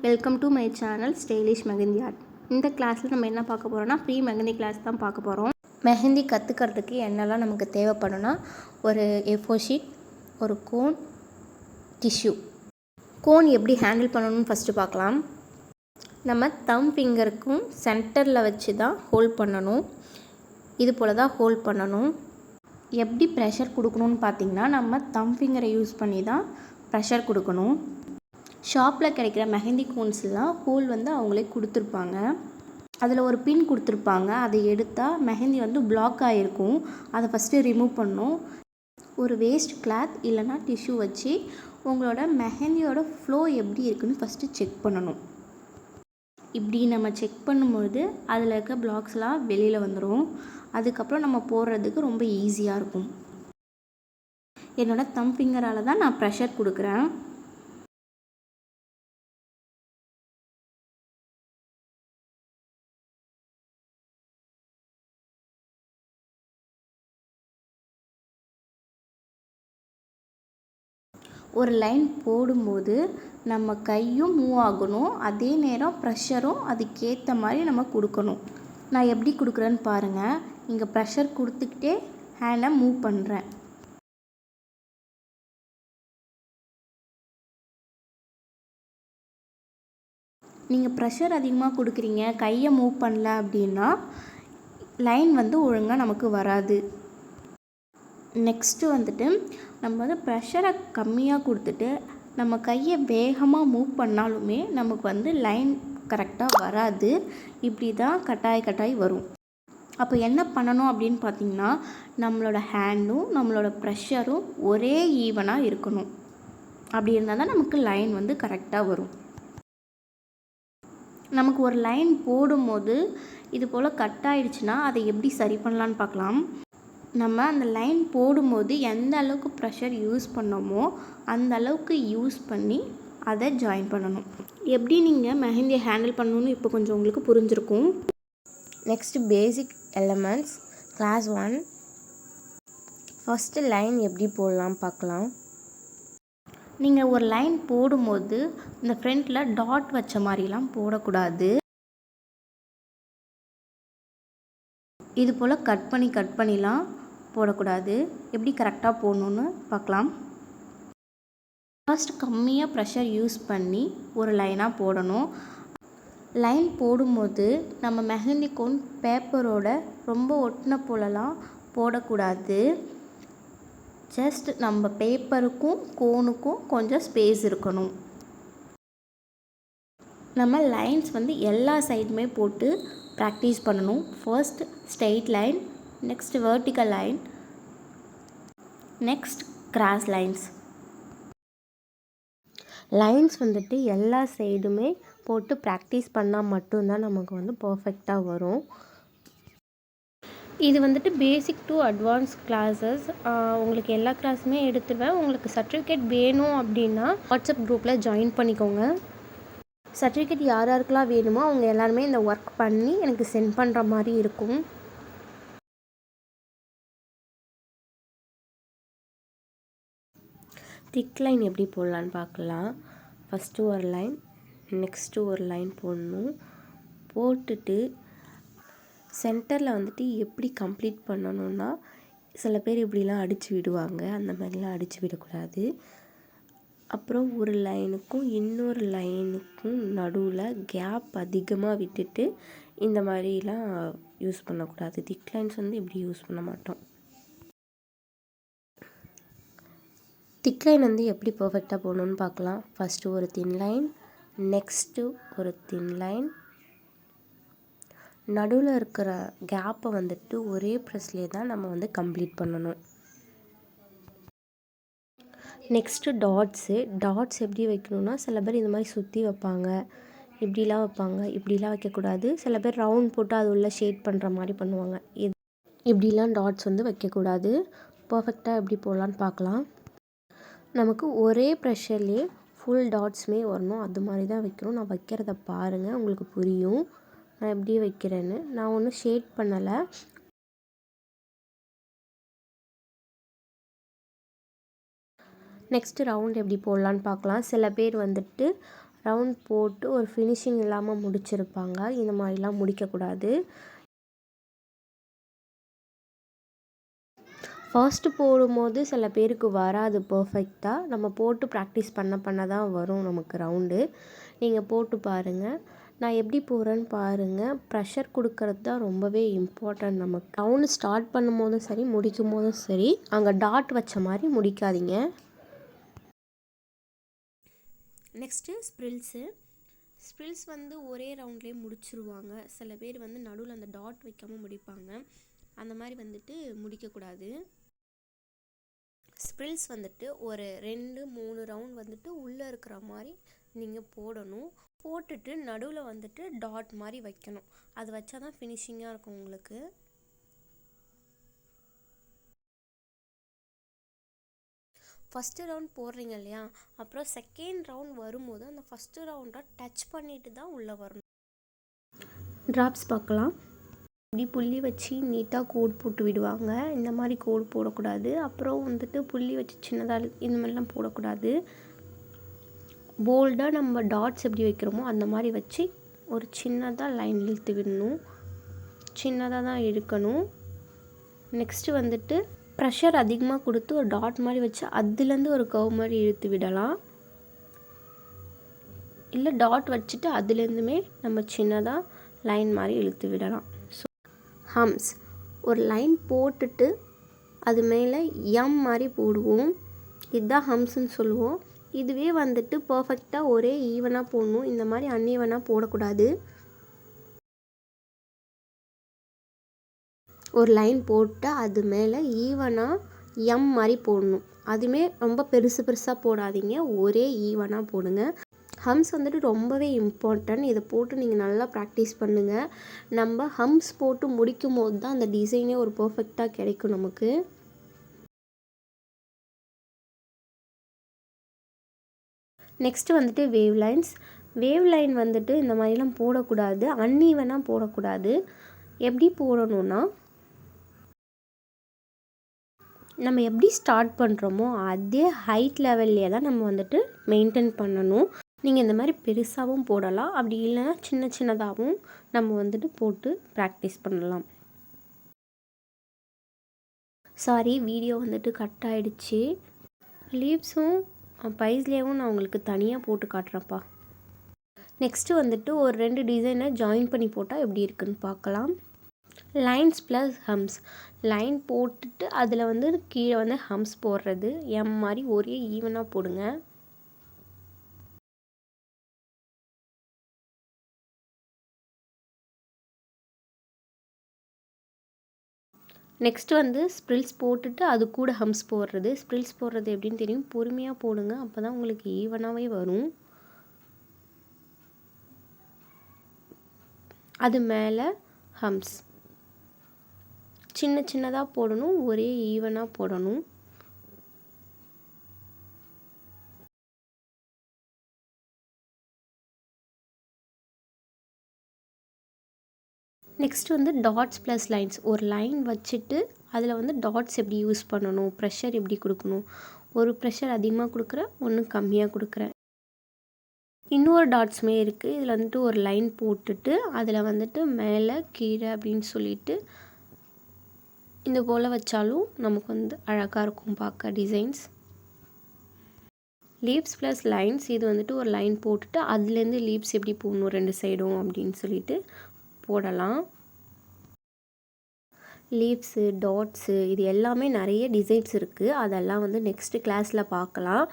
Welcome to my channel stylish mehndi art. இந்த கிளாஸில் நம்ம என்ன பார்க்க போகிறோம்னா ஃப்ரீ மெஹந்தி கிளாஸ் தான் பார்க்க போகிறோம். மெஹந்தி கற்றுக்கிறதுக்கு என்னெல்லாம் நமக்கு தேவைப்படும்னா ஒரு A4 ஷீட், ஒரு கோன், டிஷ்யூ. கோன் எப்படி ஹேண்டில் பண்ணணும்னு ஃபஸ்ட்டு பார்க்கலாம். நம்ம தம் ஃபிங்கருக்கும் சென்டரில் வச்சு தான் ஹோல்ட் பண்ணணும். இது போல் தான் ஹோல்ட் பண்ணணும். எப்படி ப்ரெஷர் கொடுக்கணும்னு பார்த்திங்கன்னா நம்ம தம் ஃபிங்கரை யூஸ் பண்ணி தான் ப்ரெஷர் கொடுக்கணும். ஷாப்பில் கிடைக்கிற மெஹந்தி கோன்ஸ்லாம் ஹோல் அவங்களே கொடுத்துருப்பாங்க. அதில் ஒரு பின் கொடுத்துருப்பாங்க. அதை எடுத்தால் மெஹந்தி பிளாக் ஆகிருக்கும். அதை ஃபஸ்ட்டு ரிமூவ் பண்ணணும். ஒரு வேஸ்ட் கிளாத் இல்லைனா டிஷ்யூ வச்சு உங்களோட மெஹந்தியோட ஃப்ளோ எப்படி இருக்குன்னு ஃபஸ்ட்டு செக் பண்ணணும். இப்படி நம்ம செக் பண்ணும்பொழுது அதில் இருக்க பிளாக்ஸ்லாம் வெளியில் வந்துடும். அதுக்கப்புறம் நம்ம போடுறதுக்கு ரொம்ப ஈஸியாக இருக்கும். என்னோடய தம் ஃபிங்கரால் தான் நான் ப்ரெஷர் கொடுக்குறேன். ஒரு லைன் போடும்போது நம்ம கையும் மூவ் ஆகணும், அதே நேரம் ப்ரெஷரும் அதுக்கேற்ற மாதிரி நம்ம கொடுக்கணும். நான் எப்படி கொடுக்குறேன்னு பாருங்கள். இங்கே ப்ரெஷர் கொடுத்துக்கிட்டே ஹேண்டை மூவ் பண்ணுறேன். நீங்கள் ப்ரெஷர் அதிகமாக கொடுக்குறீங்க, கையை மூவ் பண்ணல அப்படின்னா லைன் ஒழுங்காக நமக்கு வராது. நெக்ஸ்ட்டு நம்ம ப்ரெஷரை கம்மியாக கொடுத்துட்டு நம்ம கையை வேகமாக மூவ் பண்ணாலுமே நமக்கு லைன் கரெக்டாக வராது. இப்படி தான் கட்டாய் வரும். அப்போ என்ன பண்ணணும் அப்படின்னு பார்த்திங்கன்னா நம்மளோட ஹேண்டும் நம்மளோட ப்ரெஷரும் ஒரே ஈவனாக இருக்கணும். அப்படி இருந்தால் தான் நமக்கு லைன் கரெக்டாக வரும். நமக்கு ஒரு லைன் போடும்போது இது போல் கட் ஆகிடுச்சுன்னா அதை எப்படி சரி பண்ணலான்னு பார்க்கலாம். நம்ம அந்த லைன் போடும்போது எந்த அளவுக்கு ப்ரெஷர் யூஸ் பண்ணோமோ அந்த அளவுக்கு யூஸ் பண்ணி அதை ஜாயின் பண்ணணும். எப்படி நீங்கள் மெஹந்தியை ஹேண்டில் பண்ணணும்னு இப்போ கொஞ்சம் உங்களுக்கு புரிஞ்சிருக்கும். Next basic elements class 1. First line எப்படி போடலாம் பார்க்கலாம். நீங்கள் ஒரு லைன் போடும்போது இந்த ஃப்ரண்ட்டில் டாட் வச்ச மாதிரிலாம் போடக்கூடாது. இது போல் கட் பண்ணிலாம் போடக்கூடாது. எப்படி கரெக்டாக போடணுன்னு பார்க்கலாம். ஃபர்ஸ்ட் கம்மியாக ப்ரெஷர் யூஸ் பண்ணி ஒரு லைனாக போடணும். லைன் போடும்போது நம்ம மெஹந்தி கோன் பேப்பரோட ரொம்ப ஒட்டின போலலாம் போடக்கூடாது. ஜஸ்ட் நம்ம பேப்பருக்கும் கோனுக்கும் கொஞ்சம் ஸ்பேஸ் இருக்கணும். நம்ம லைன்ஸ் எல்லா சைடுமே போட்டு ப்ராக்டிஸ் பண்ணணும். First straight line, next vertical line, next cross lines. Lines எல்லா சைடுமே போட்டு ப்ராக்டிஸ் பண்ணால் மட்டும்தான் நமக்கு பர்ஃபெக்டாக வரும். இது பேசிக் டு அட்வான்ஸ் கிளாஸஸ். உங்களுக்கு எல்லா கிளாஸுமே எடுத்துருவேன். உங்களுக்கு சர்டிஃபிகேட் வேணும் அப்படின்னா வாட்ஸ்அப் குரூப்பில் ஜாயின் பண்ணிக்கோங்க. சர்டிஃபிகேட் யார் யாருக்கெல்லாம் வேணுமோ அவங்க எல்லாருமே இந்த ஒர்க் பண்ணி எனக்கு சென்ட் பண்ணுற மாதிரி இருக்கும். திக் லைன் எப்படி போடலான்னு பார்க்கலாம். ஃபஸ்ட்டு ஒரு லைன், நெக்ஸ்ட்டு ஒரு லைன் போடணும். போட்டுட்டு சென்டரில் எப்படி கம்ப்ளீட் பண்ணணுன்னா சில பேர் இப்படிலாம் அடித்து விடுவாங்க. அந்த மாதிரிலாம் அடித்து விடக்கூடாது. அப்புறம் ஒரு லைனுக்கும் இன்னொரு லைனுக்கும் நடுவில் கேப் அதிகமாக விட்டுட்டு இந்த மாதிரிலாம் யூஸ் பண்ணக்கூடாது. திக் லைன்ஸ் இப்படி யூஸ் பண்ண மாட்டோம். திக் லைன் எப்படி பர்ஃபெக்டாக போடணுன்னு பார்க்கலாம். ஃபஸ்ட்டு ஒரு தின் லைன், நெக்ஸ்ட்டு ஒரு தின் லைன், நடுவில் இருக்கிற கேப்பை ஒரே ப்ரெஸ்லேயே தான் நம்ம கம்ப்ளீட் பண்ணணும். நெக்ஸ்ட்டு டாட்ஸ் எப்படி வைக்கணுன்னா சில பேர் இந்த மாதிரி சுற்றி வைப்பாங்க, இப்படிலாம் வைப்பாங்க. இப்படிலாம் வைக்கக்கூடாது. சில பேர் ரவுண்ட் போட்டு அது உள்ள ஷேட் பண்ணுற மாதிரி பண்ணுவாங்க. இப்படிலாம் டாட்ஸ் வைக்கக்கூடாது. பர்ஃபெக்டாக எப்படி போடலான்னு பார்க்கலாம். நமக்கு ஒரே ப்ரெஷர்லேயே ஃபுல் டாட்ஸுமே வரணும். அது மாதிரி தான் வைக்கணும். நான் வைக்கிறத பாருங்கள், உங்களுக்கு புரியும் நான் எப்படி வைக்கிறேன்னு. நான் ஒன்றும் ஷேட் பண்ணலை. நெக்ஸ்ட்டு ரவுண்ட் எப்படி போடலான்னு பார்க்கலாம். சில பேர் ரவுண்ட் போட்டு ஒரு ஃபினிஷிங் இல்லாமல் முடிச்சிருப்பாங்க. இந்த மாதிரிலாம் முடிக்கக்கூடாது. ஃபர்ஸ்ட்டு போடும்போது சில பேருக்கு வராது பர்ஃபெக்டாக. நம்ம போட்டு ப்ராக்டிஸ் பண்ண தான் வரும் நமக்கு ரவுண்டு. நீங்கள் போட்டு பாருங்கள். நான் எப்படி போடுறேன்னு பாருங்கள். ப்ரெஷர் கொடுக்கறது தான் ரொம்பவே இம்பார்ட்டன்ட் நமக்கு. ரவுண்டு ஸ்டார்ட் பண்ணும்போதும் சரி, முடிக்கும் போதும் சரி, அங்கே டாட் வச்ச மாதிரி முடிக்காதீங்க. நெக்ஸ்ட்டு ஸ்ப்ரில்ஸ் ஒரே ரவுண்ட்லேயே முடிச்சிருவாங்க. சில பேர் நடுவில் அந்த டாட் வைக்காமல் முடிப்பாங்க. அந்த மாதிரி முடிக்கக்கூடாது. ஸ்ப்ரில்ஸ் ஒரு 2-3 ரவுண்ட் உள்ளே இருக்கிற மாதிரி நீங்கள் போடணும். போட்டுட்டு நடுவில் டாட் மாதிரி வைக்கணும். அது வச்சா தான் ஃபினிஷிங்காக இருக்கும் உங்களுக்கு. ஃபஸ்ட்டு ரவுண்ட் போடுறீங்க இல்லையா, அப்புறம் செகண்ட் ரவுண்ட் வரும்போது அந்த ஃபஸ்ட்டு ரவுண்டை டச் பண்ணிட்டு தான் உள்ளே வரணும். ட்ராப்ஸ் பார்க்கலாம். இப்படி புள்ளி வச்சு நீட்டாக கோடு போட்டு விடுவாங்க. இந்த மாதிரி கோடு போடக்கூடாது. அப்புறம் புள்ளி வச்சு சின்னதாக இந்த மாதிரிலாம் போடக்கூடாது. போல்டாக நம்ம டாட்ஸ் எப்படி வைக்கிறோமோ அந்த மாதிரி வச்சு ஒரு சின்னதாக லைன் இழுத்து விடணும். சின்னதாக தான் இழுக்கணும். நெக்ஸ்ட்டு ப்ரெஷர் அதிகமாக கொடுத்து ஒரு டாட் மாதிரி வச்சு அதுலேருந்து ஒரு கர்வ் மாதிரி இழுத்து விடலாம். இல்லை டாட் வச்சுட்டு அதுலேருந்துமே நம்ம சின்னதாக லைன் மாதிரி இழுத்து விடலாம். ஸோ ஹம்ஸ் ஒரு லைன் போட்டுட்டு அது மேலே எம் மாதிரி போடுவோம். இதுதான் ஹம்ஸ்ன்னு சொல்லுவோம். இதுவே பர்ஃபெக்டாக ஒரே ஈவனாக போடணும். இந்த மாதிரி அன்ஈவனாக போடக்கூடாது. ஒரு லைன் போட்டு அது மேலே ஈவனாக எம் மாதிரி போடணும். அதுவுமே ரொம்ப பெருசாக போடாதீங்க, ஒரே ஈவனாக போடுங்க. ஹம்ஸ் ரொம்பவே இம்பார்ட்டன்ட். இதை போட்டு நீங்கள் நல்லா ப்ராக்டிஸ் பண்ணுங்கள். நம்ம ஹம்ஸ் போட்டு முடிக்கும் போது தான் அந்த டிசைனே ஒரு பர்ஃபெக்டாக கிடைக்கும் நமக்கு. நெக்ஸ்ட்டு வேவ் லைன் இந்த மாதிரிலாம் போடக்கூடாது, அன்ஈவனாக போடக்கூடாது. எப்படி போடணும்னா, நம்ம எப்படி ஸ்டார்ட் பண்ணுறோமோ அதே ஹைட் லெவல்லையே தான் நம்ம மெயின்டைன் பண்ணணும். நீங்கள் இந்த மாதிரி பெருசாகவும் போடலாம், அப்படி இல்லைன்னா சின்னதாகவும் நம்ம போட்டு ப்ராக்டிஸ் பண்ணலாம். சாரி, வீடியோ கட் ஆகிடுச்சு. லீவ்ஸும் பைஸ்லேயும் நான் உங்களுக்கு தனியாக போட்டு காட்டுறேன்ப்பா. நெக்ஸ்ட்டு ஒரு 2 டிசைனை ஜாயின் பண்ணி போட்டால் எப்படி இருக்குன்னு பார்க்கலாம். Lines plus ஹம்ஸ். லைன் போட்டுட்டு அதில் கீழே ஹம்ஸ் போடுறது. எம் மாதிரி ஒரே ஈவனாக போடுங்க. நெக்ஸ்ட்டு ஸ்ப்ரில்ஸ் போட்டுட்டு அது கூட ஹம்ஸ் போடுறது. ஸ்ப்ரில்ஸ் போடுறது எப்படின்னு தெரியும், பொறுமையாக போடுங்க. அப்போ தான் உங்களுக்கு ஈவனாகவே வரும். அது மேலே ஹம்ஸ் சின்னதாக போடணும், ஒரே ஈவனாக போடணும். Next dots plus lines. ஒரு லைன் வச்சுட்டு அதில் டாட்ஸ் எப்படி யூஸ் பண்ணணும், ப்ரெஷர் எப்படி கொடுக்கணும். ஒரு ப்ரெஷர் அதிகமாக கொடுக்குறேன், ஒன்று கம்மியாக கொடுக்குறேன். இன்னொரு டாட்ஸுமே இருக்குது. இதில் ஒரு லைன் போட்டுட்டு அதில் மேலே கீழே அப்படின்னு சொல்லிட்டு இந்த போல் வச்சாலும் நமக்கு அழகாக இருக்கும் பார்க்க டிசைன்ஸ். Leaves plus lines. இது ஒரு லைன் போட்டுட்டு அதுலேருந்து லீவ்ஸ் எப்படி போடணும் 2 சைடும் அப்படின்னு சொல்லிட்டு போடலாம். லீவ்ஸு, டாட்ஸு இது எல்லாமே நிறைய டிசைன்ஸ் இருக்குது. அதெல்லாம் நெக்ஸ்ட்டு கிளாஸில் பார்க்கலாம்.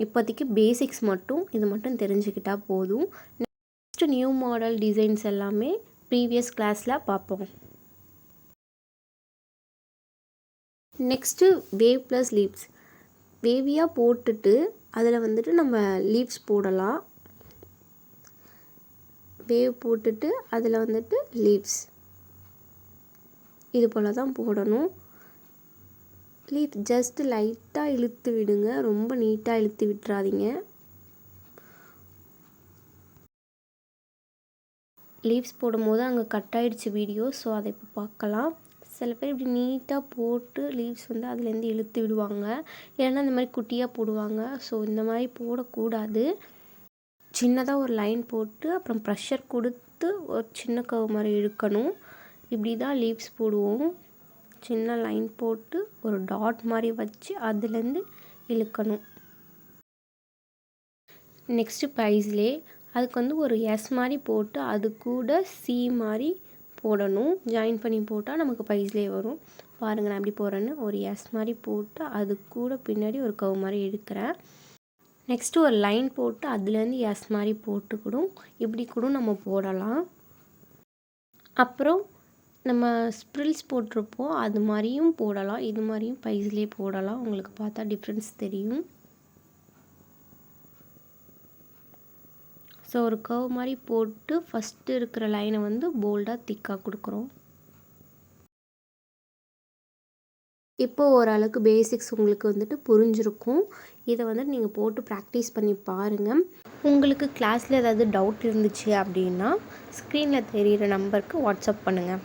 இப்போதைக்கு பேசிக்ஸ் மட்டும் இது மட்டும் தெரிஞ்சுக்கிட்டால் போதும். நெக்ஸ்ட்டு நியூ மாடல் டிசைன்ஸ் எல்லாமே ப்ரீவியஸ் கிளாஸில் பார்ப்போம். Next wave plus leaves. வேவியாக போட்டுட்டு அதில் நம்ம லீவ்ஸ் போடலாம். வேவ் போட்டுட்டு அதில் லீவ்ஸ் இது போல் தான் போடணும். லீவ் ஜஸ்ட் லைட்டாக இழுத்து விடுங்க, ரொம்ப நீட்டாக இழுத்து விட்டுறாதீங்க. லீவ்ஸ் போடும்போது அங்கே கட் ஆகிடுச்சு வீடியோ, ஸோ அதை இப்போ பார்க்கலாம். சில பேர் இப்படி நீட்டாக போட்டு லீவ்ஸ் அதுலேருந்து இழுத்து விடுவாங்க, இல்லைன்னா இந்த மாதிரி குட்டியாக போடுவாங்க. ஸோ இந்த மாதிரி போடக்கூடாது. சின்னதாக ஒரு லைன் போட்டு அப்புறம் ப்ரெஷர் கொடுத்து ஒரு சின்ன கர்வ் மாதிரி இழுக்கணும். இப்படி தான் லீவ்ஸ் போடுவோம். சின்ன லைன் போட்டு ஒரு டாட் மாதிரி வச்சு அதுலேருந்து இழுக்கணும். நெக்ஸ்ட்டு பைஸ்லே அதுக்கு ஒரு எஸ் மாதிரி போட்டு அது கூட சி மாதிரி போடணும். ஜாயின் பண்ணி போட்டால் நமக்கு பைஸ்லே வரும். பாருங்கள் நான் எப்படி போடுறேன்னு. ஒரு எஸ் மாதிரி போட்டு அது கூட பின்னாடி ஒரு கர்வ் மாதிரி எடுக்கிறேன். நெக்ஸ்ட்டு ஒரு லைன் போட்டு அதுலேருந்து எஸ் மாதிரி போட்டுக்கூடும். இப்படி கூட நம்ம போடலாம். அப்புறம் நம்ம ஸ்ப்ரில்ஸ் போட்டிருப்போம், அது மாதிரியும் போடலாம். இது மாதிரியும் பைஸ்லே போடலாம். உங்களுக்கு பார்த்தா டிஃப்ரென்ஸ் தெரியும். ஸோ ஒரு கர்வ் மாதிரி போட்டு ஃபஸ்ட்டு இருக்கிற லைனை போல்டாக திக்காக கொடுக்குறோம். இப்போது ஓரளவுக்கு பேசிக்ஸ் உங்களுக்கு புரிஞ்சிருக்கும். இதை நீங்கள் போட்டு ப்ராக்டிஸ் பண்ணி பாருங்கள். உங்களுக்கு கிளாஸில் ஏதாவது டவுட் இருந்துச்சு அப்படின்னா ஸ்க்ரீனில் தெரிகிற நம்பருக்கு வாட்ஸ்அப் பண்ணுங்கள்.